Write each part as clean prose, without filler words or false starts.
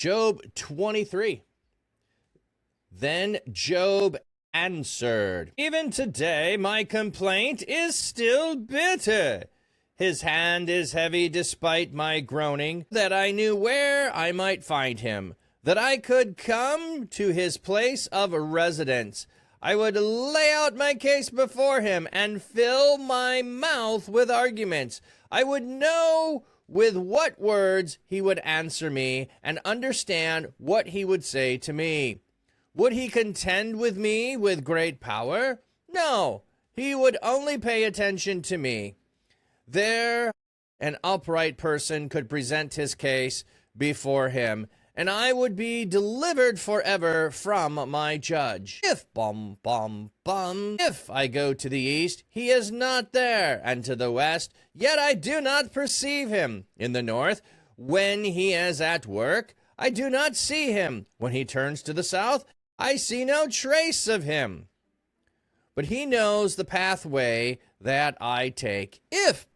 Job 23. Then Job answered, "Even today my complaint is still bitter. His hand is heavy despite my groaning, that I knew where I might find him, that I could come to his place of residence. I would lay out my case before him and fill my mouth with arguments. I would know with what words he would answer me and understand what he would say to me. Would he contend with me with great power? No, he would only pay attention to me. There, an upright person could present his case before him, and I would be delivered forever from my judge. If I go to the east, he is not there, and to the west, yet I do not perceive him. In the north, when he is at work, I do not see him. When he turns to the south, I see no trace of him. But he knows the pathway that I take. If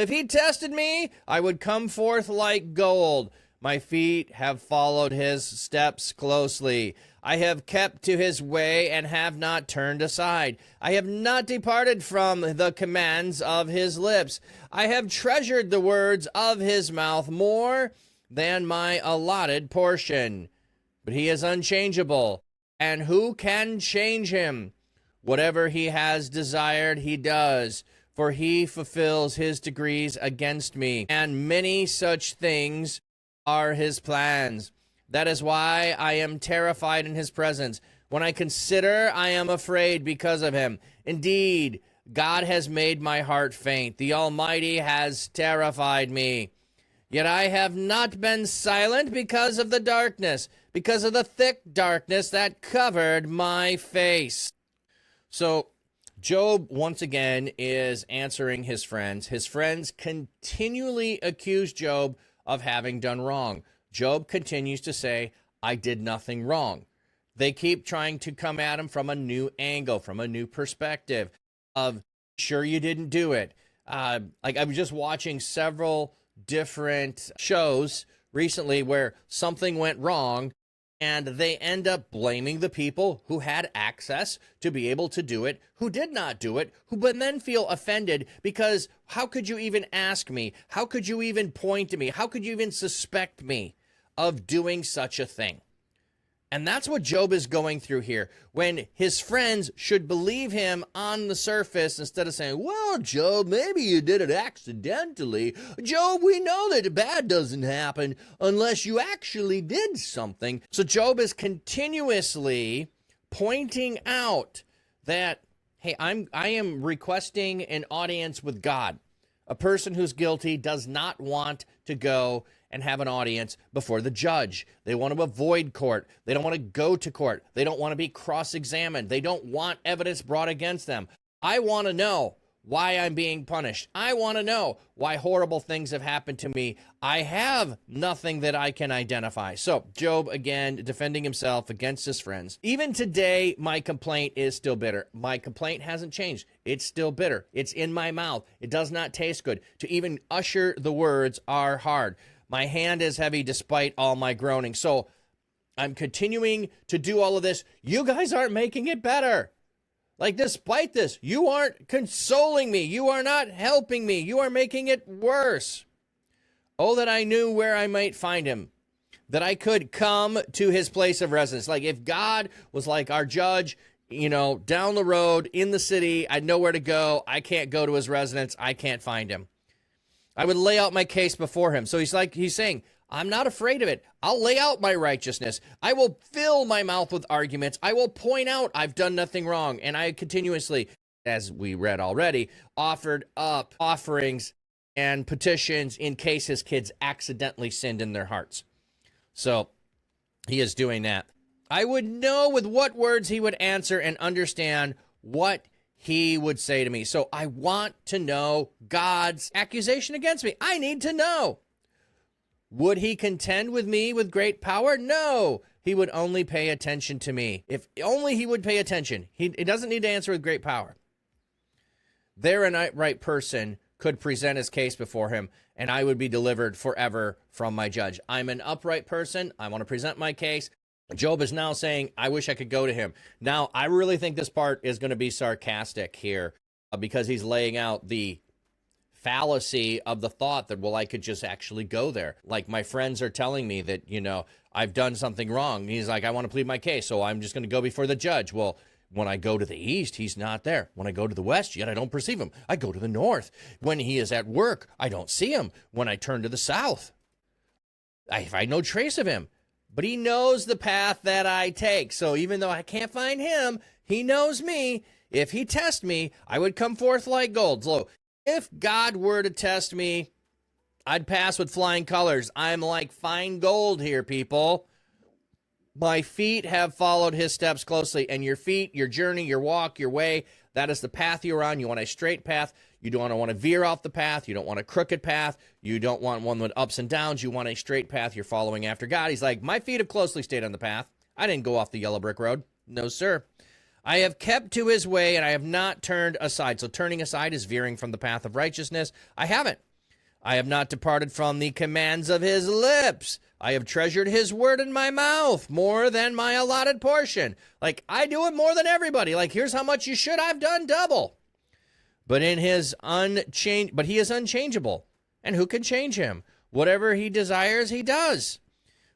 he tested me, I would come forth like gold. My feet have followed his steps closely. I have kept to his way and have not turned aside. I have not departed from the commands of his lips. I have treasured the words of his mouth more than my allotted portion. But he is unchangeable, and who can change him? Whatever he has desired, he does, for he fulfills his decrees against me, and many such things are his plans. That is why I am terrified in his presence. When I consider, I am afraid because of him. Indeed, God has made my heart faint. The Almighty has terrified me. Yet I have not been silent because of the darkness, because of the thick darkness that covered my face." So Job, once again, is answering his friends. His friends continually accuse Job of having done wrong. Job continues to say, I did nothing wrong. They keep trying to come at him from a new angle, from a new perspective of, sure you didn't do it. Like I was just watching several different shows recently where something went wrong, and they end up blaming the people who had access to be able to do it, who did not do it, who but then feel offended because how could you even ask me? How could you even point to me? How could you even suspect me of doing such a thing? And that's what Job is going through here, when his friends should believe him on the surface instead of saying, well, Job, maybe you did it accidentally. Job, we know that bad doesn't happen unless you actually did something. So Job is continuously pointing out that, hey, I am requesting an audience with God. A person who's guilty does not want to go and have an audience before the judge. They want to avoid court. They don't want to go to court. They don't want to be cross-examined. They don't want evidence brought against them. I want to know why I'm being punished. I want to know why horrible things have happened to me. I have nothing that I can identify. So Job, again, defending himself against his friends. Even today, my complaint is still bitter. My complaint hasn't changed. It's still bitter. It's in my mouth. It does not taste good. To even usher the words are hard. My hand is heavy despite all my groaning. So I'm continuing to do all of this. You guys aren't making it better. Like, despite this, you aren't consoling me. You are not helping me. You are making it worse. Oh, that I knew where I might find him, that I could come to his place of residence. Like, if God was like our judge, you know, down the road in the city, I'd know where to go. I can't go to his residence. I can't find him. I would lay out my case before him. So he's saying, I'm not afraid of it. I'll lay out my righteousness. I will fill my mouth with arguments. I will point out I've done nothing wrong. And I continuously, as we read already, offered up offerings and petitions in case his kids accidentally sinned in their hearts. So he is doing that. I would know with what words he would answer and understand what he would say to me. So I want to know God's accusation against me. I need to know. Would he contend with me with great power? No, he would only pay attention to me. If only he would pay attention. He doesn't need to answer with great power. There an upright person could present his case before him, and I would be delivered forever from my judge. I'm an upright person. I want to present my case. Job is now saying, I wish I could go to him. Now, I really think this part is going to be sarcastic here because he's laying out the fallacy of the thought that, well, I could just actually go there. Like my friends are telling me that, I've done something wrong. He's like, I want to plead my case, so I'm just going to go before the judge. Well, when I go to the east, he's not there. When I go to the west, yet I don't perceive him. I go to the north. When he is at work, I don't see him. When I turn to the south, I find no trace of him. But he knows the path that I take. So even though I can't find him, he knows me. If he tests me, I would come forth like gold. So if God were to test me, I'd pass with flying colors. I'm like fine gold here, people. My feet have followed his steps closely. And your feet, your journey, your walk, your way, that is the path you're on. You want a straight path. You don't want to veer off the path. You don't want a crooked path. You don't want one with ups and downs. You want a straight path. You're following after God. He's like, my feet have closely stayed on the path. I didn't go off the yellow brick road. No, sir. I have kept to his way, and I have not turned aside. So turning aside is veering from the path of righteousness. I haven't. I have not departed from the commands of his lips. I have treasured his word in my mouth more than my allotted portion. Like, I do it more than everybody. Like, here's how much you should. I've done double. But he is unchangeable. And who can change him? Whatever he desires, he does.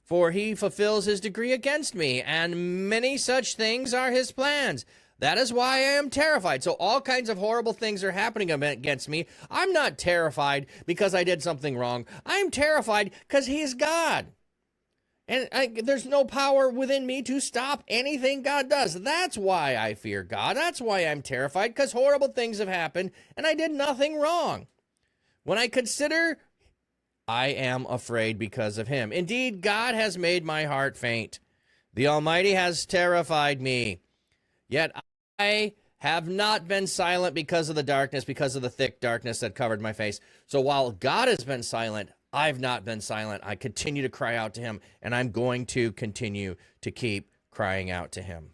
For he fulfills his decree against me, and many such things are his plans. That is why I am terrified. So all kinds of horrible things are happening against me. I'm not terrified because I did something wrong. I'm terrified because he's God. And there's no power within me to stop anything God does. That's why I fear God. That's why I'm terrified, because horrible things have happened, and I did nothing wrong. When I consider, I am afraid because of him. Indeed, God has made my heart faint. The Almighty has terrified me. Yet I have not been silent because of the darkness, because of the thick darkness that covered my face. So while God has been silent, I've not been silent. I continue to cry out to him, and I'm going to continue to keep crying out to him.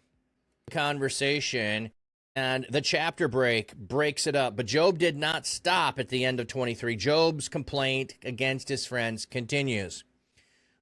Conversation, and the chapter breaks it up. But Job did not stop at the end of 23. Job's complaint against his friends continues.